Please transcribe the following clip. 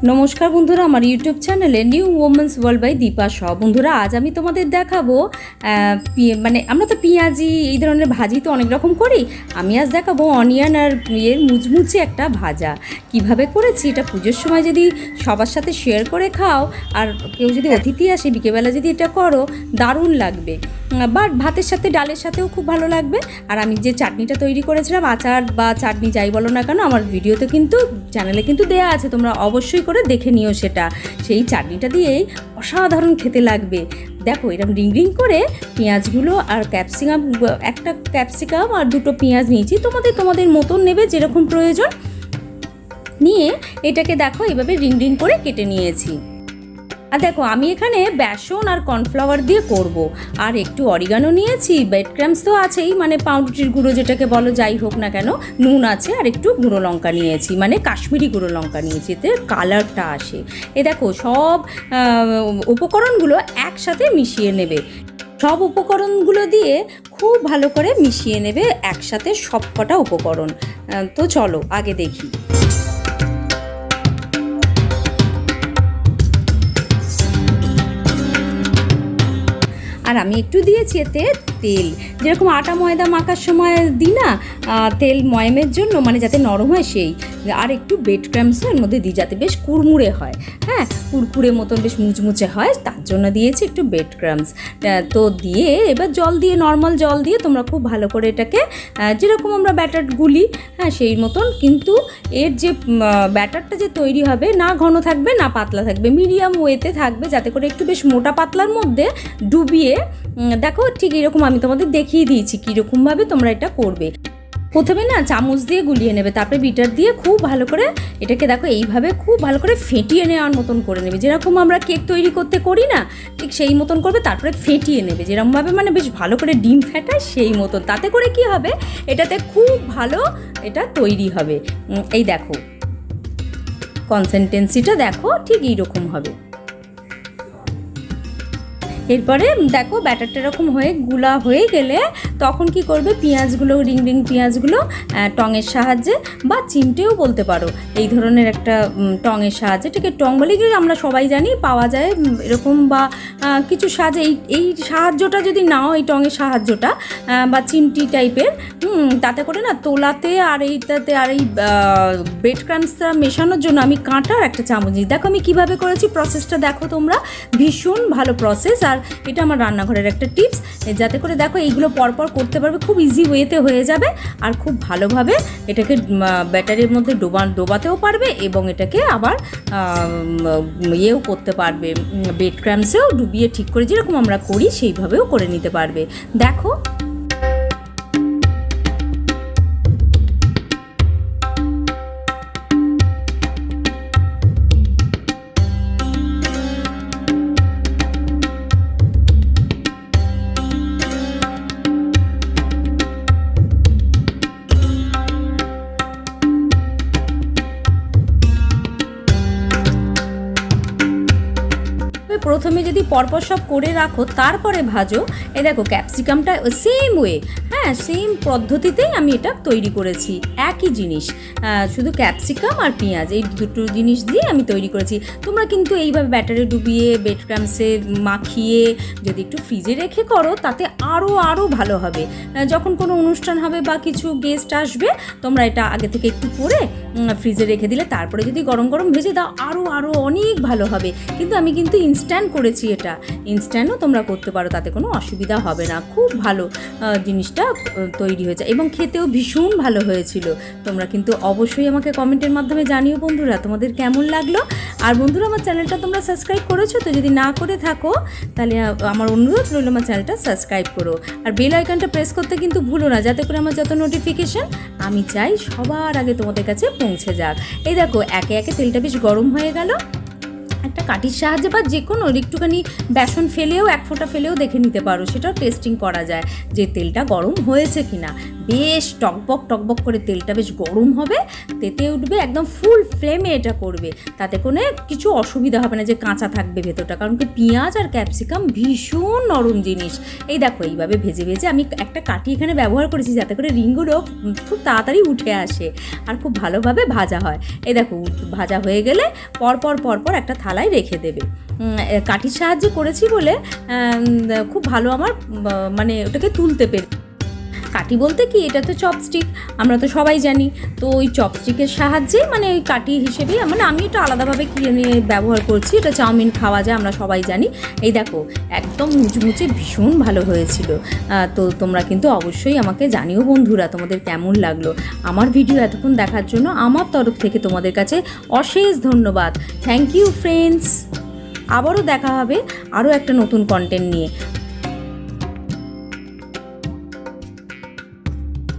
নমস্কার বন্ধুরা, আমার ইউটিউব চ্যানেলে new women's world by Dipa Shaw. বন্ধুরা, আজ আমি তোমাদের দেখাবো আমরা তো পেঁয়াজি এই ধরনের ভাজি তো অনেক রকম করি। আমি আজ দেখাবো অনিয়ন আর মুচমুচে একটা ভাজা কিভাবে করেছি। এটা পুজোর সময় যদি সবার সাথে শেয়ার করে খাও, আর কেউ যদি অতিথি আসে বিকেলবেলা যদি এটা করো, দারুণ লাগবে। বাট ভাতের সাথে ডালের সাথেও খুব ভালো লাগবে। আর আমি যে চাটনিটা তৈরি করেছিলাম, আচার বা চাটনি যাই বলো না কেন, আমার ভিডিওতে কিন্তু চ্যানেলে কিন্তু দেয়া আছে, তোমরা অবশ্যই করে দেখে নিও সেটা। সেই চাটনিটা দিয়েই অসাধারণ খেতে লাগবে। দেখো, এরকম রিং রিং করে পেঁয়াজগুলো আর একটা ক্যাপসিকাম আর দুটো পেঁয়াজ নিয়েছি। তোমাদের মতন নেবে, যেরকম প্রয়োজন নিয়ে এটাকে দেখো এভাবে রিং রিং করে কেটে নিয়েছি। আর দেখো, আমি এখানে বেসন আর কর্নফ্লাওয়ার দিয়ে করব। আর একটু অরিগানো নিয়েছি, ব্রেড ক্রাম্বস তো আছেই, মানে পাউরুটির গুঁড়ো যেটাকে বলো, যাই হোক না কেন, নুন আছে, আর একটু গুঁড়ো লঙ্কা নিয়েছি, মানে কাশ্মীরি গুঁড়ো লঙ্কা নিয়েছি, এতে কালারটা আসে। এ দেখো, সব উপকরণগুলো একসাথে মিশিয়ে নেবে। সব উপকরণগুলো দিয়ে খুব ভালো করে মিশিয়ে নেবে একসাথে সব কটা উপকরণ। তো চলো আগে দেখি। আর আমি একটু দিয়েছি এতে তেল, যেরকম আটা ময়দা মাখার সময় দিই না তেল ময়মের জন্য, মানে যাতে নরম হয় সেই। আর একটু ব্রেড ক্রাম্বসও এর মধ্যে দিই, যাতে বেশ কুড়মুড়ে হয়, হ্যাঁ, কুড়কুড়ে মতন বেশ মুচমুচে হয়, তার জন্য দিয়েছি একটু ব্রেড ক্রাম্বস। তো দিয়ে এবার জল দিয়ে, নর্মাল জল দিয়ে তোমরা খুব ভালো করে এটাকে, যেরকম আমরা ব্যাটার গুলি, হ্যাঁ, সেই মতন। কিন্তু এর যে ব্যাটারটা যে তৈরি হবে, না ঘন থাকবে না পাতলা থাকবে, মিডিয়াম ওয়েতে থাকবে, যাতে করে একটু বেশ মোটা পাতলার মধ্যে ডুবিয়ে। দেখো, ঠিক এরকম আমি তোমাদের দেখিয়ে দিয়েছি কীরকমভাবে তোমরা এটা করবে। প্রথমে না চামচ দিয়ে গুলিয়ে নেবে, তারপরে বিটার দিয়ে খুব ভালো করে এটাকে দেখো এইভাবে খুব ভালো করে ফেটিয়ে নেওয়ার মতন করে নেবে, যেরকম আমরা কেক তৈরি করতে করি না, ঠিক সেই মতন করবে। তারপরে ফেটিয়ে নেবে যেরকমভাবে, মানে বেশ ভালো করে ডিম ফেটায় সেই মতন। তাতে করে কি হবে, এটাতে খুব ভালো এটা তৈরি হবে। এই দেখো কনসিস্টেন্সিটা দেখো, ঠিক এইরকম হবে। এরপরে দেখো ব্যাটারটা এরকম হয়ে গুলা হয়ে গেলে তখন কি করবে, পেঁয়াজগুলো রিং রিং পেঁয়াজগুলো টঙের সাহায্যে বা চিমটেও বলতে পারো, এই ধরনের একটা টঙের সাহায্যে, ঠিক টং বলে কি আমরা সবাই জানি, পাওয়া যায় এরকম, বা কিছু সাহায্যে এই সাহায্যটা যদি নাও, এই টঙের সাহায্যটা বা চিমটি টাইপের, তাতে করে না তোলাতে আর এইটাতে আর এই ব্রেড ক্রাম্বসটা মেশানোর জন্য আমি কাঁটার একটা চামচ নিই। দেখো আমি কীভাবে করেছি, প্রসেসটা দেখো তোমরা, ভীষণ ভালো প্রসেস। আর এটা আমার রান্নাঘরের একটা টিপস, যাতে করে দেখো এইগুলো পরপর করতে পারবে, খুব ইজি ওয়েতে হয়ে যাবে, আর খুব ভালোভাবে এটাকে ব্যাটারের মধ্যে ডোবাতেও পারবে, এবং এটাকে আবার ইয়েও করতে পারবে, ব্রেড ক্রাম্বসেও ডুবিয়ে ঠিক করে যেরকম আমরা করি সেইভাবেও করে নিতে পারবে। দেখো প্রথমে যদি পরপর সব করে রাখো তারপরে ভাজো। এই দেখো ক্যাপসিকামটা সেম ওয়ে, হ্যাঁ, সেম পদ্ধতিতেই আমি এটা তৈরি করেছি, একই জিনিস, শুধু ক্যাপসিকাম আর পেঁয়াজ এই দুটো জিনিস দিয়ে আমি তৈরি করেছি। তোমরা কিন্তু এইভাবে ব্যাটারে ডুবিয়ে ব্রেড ক্রাম্বসে মাখিয়ে যদি একটু ফ্রিজে রেখে করো, তাতে আরও ভালো হবে। যখন কোনো অনুষ্ঠান হবে বা কিছু গেস্ট আসবে, তোমরা এটা আগে থেকে একটু করে ফ্রিজে রেখে দিলে তারপরে যদি গরম গরম ভেজে দাও, আরও অনেক ভালো হবে। কিন্তু আমি কিন্তু ইনস্ট্যান্ট করেছি, এটা ইনস্ট্যান্টও তোমরা করতে পারো, তাতে কোনো অসুবিধা হবে না। খুব ভালো জিনিসটা তৈরি হয়েছে এবং খেতেও ভীষণ ভালো হয়েছিল। তোমরা কিন্তু অবশ্যই আমাকে কমেন্টের মাধ্যমে জানিও বন্ধুরা তোমাদের কেমন লাগলো। আর বন্ধুরা, আমার চ্যানেলটা তোমরা সাবস্ক্রাইব করেছো তো? যদি না করে থাকো তাহলে আমার অনুরোধ রইল, আমার চ্যানেলটা সাবস্ক্রাইব করো, আর বেল আইকনটা প্রেস করতে কিন্তু ভুলো না, যাতে করে আমার যত নোটিফিকেশান আমি চাই সবার আগে তোমাদের কাছে পৌঁছে যাক। এই দেখো একে একে তেলটা বেশ গরম হয়ে গেল। একটা কাঠির সাহায্যে বা যে কোনো একটুখানি বেসন ফেলেও, এক ফোঁটা ফেলেও দেখে নিতে পারো, সেটাও টেস্টিং করা যায় যে তেলটা গরম হয়েছে কিনা। বেশ টকবক টকবক করে তেলটা বেশ গরম হবে, তেতে উঠবে, একদম ফুল ফ্লেমে এটা করবে, তাতে কোনো কিছু অসুবিধা হবে না যে কাঁচা থাকবে ভেতরটা, কারণ কি পেঁয়াজ আর ক্যাপসিকাম ভীষণ নরম জিনিস। এই দেখো এইভাবে ভেজে ভেজে আমি একটা কাঠি এখানে ব্যবহার করেছি যাতে করে রিংগুলো খুব তাড়াতাড়ি উঠে আসে আর খুব ভালোভাবে ভাজা হয়। এই দেখো ভাজা হয়ে গেলে পরপর একটা থালায় রেখে দেবে। কাঠির সাহায্যে করেছি বলে খুব ভালো আমার মানে ওটাকে তুলতে পেরে। কাঠি বলতে কি, এটা তো চপস্টিক, আমরা তো সবাই জানি। তো ওই চপস্টিকের সাহায্যে মানে ওই কাঠি হিসেবেই মানে আমি এটা আলাদাভাবে কিনে ব্যবহার করছি। এটা চাউমিন খাওয়া যায়, আমরা সবাই জানি। এই দেখো একদম মুচমুচে ভীষণ ভালো হয়েছিল। তো তোমরা কিন্তু অবশ্যই আমাকে জানিও বন্ধুরা তোমাদের কেমন লাগলো। আমার ভিডিও এতক্ষণ দেখার জন্য আমার তরফ থেকে তোমাদের কাছে অশেষ ধন্যবাদ। Thank you friends. আবারও দেখা হবে আরও একটা নতুন কন্টেন্ট নিয়ে।